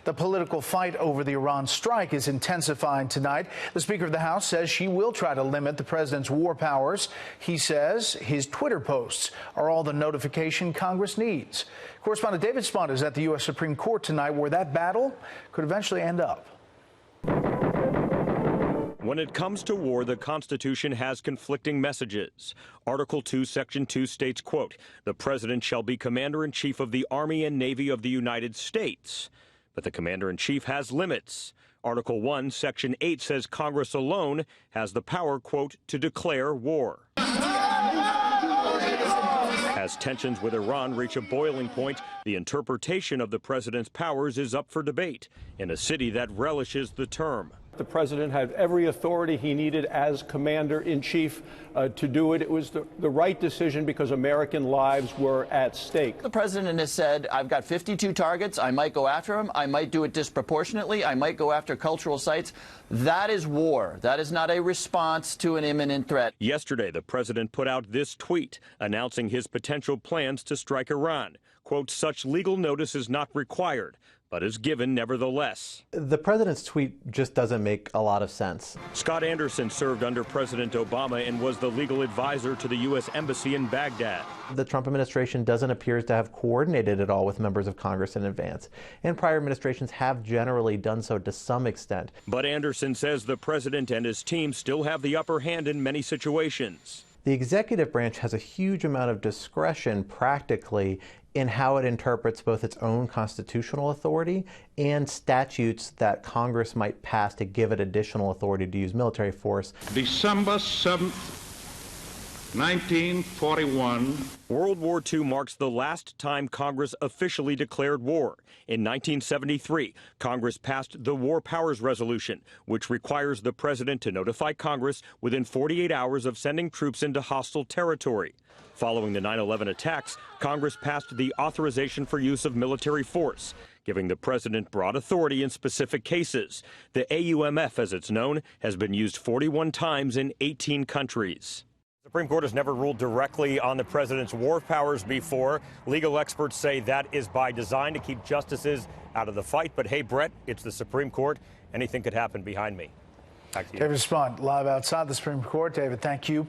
The political fight over the Iran strike is intensifying tonight. The Speaker of the House says she will try to limit the president's war powers. He says his Twitter posts are all the notification Congress needs. Correspondent David Spunt is at the U.S. Supreme Court tonight, where that battle could eventually end up. When it comes to war, the Constitution has conflicting messages. Article 2, Section 2 states, quote, "The President shall be Commander-in-Chief of the Army and Navy of the United States." But the Commander-in-Chief has limits. Article 1, Section 8 says Congress alone has the power, quote, "to declare war." As tensions with Iran reach a boiling point, the interpretation of the president's powers is up for debate in a city that relishes the term. The president had every authority he needed as commander-in-chief to do it. It was the right decision because American lives were at stake. The president has said, I've got 52 targets. I might go after them. I might do it disproportionately. I might go after cultural sites. That is war. That is not a response to an imminent threat. Yesterday, the president put out this tweet announcing his potential plans to strike Iran. Quote, "Such legal notice is not required, but is given nevertheless." The president's tweet just doesn't make a lot of sense. Scott Anderson served under President Obama and was the legal advisor to the U.S. Embassy in Baghdad. The Trump administration doesn't appear to have coordinated at all with members of Congress in advance, and prior administrations have generally done so to some extent. But Anderson says the president and his team still have the upper hand in many situations. The executive branch has a huge amount of discretion practically in how it interprets both its own constitutional authority and statutes that Congress might pass to give it additional authority to use military force. December 7th, 1941. World War II marks the last time Congress officially declared war. In 1973, Congress passed the War Powers Resolution, which requires the president to notify Congress within 48 hours of sending troops into hostile territory. Following the 9/11 attacks, Congress passed the Authorization for Use of Military Force, giving the president broad authority in specific cases. The AUMF, as it's known, has been used 41 times in 18 countries. The Supreme Court has never ruled directly on the president's war powers before. Legal experts say that is by design to keep justices out of the fight. But hey, Brett, it's the Supreme Court. Anything could happen behind me. Back to you. David Spunt, live outside the Supreme Court. David, thank you.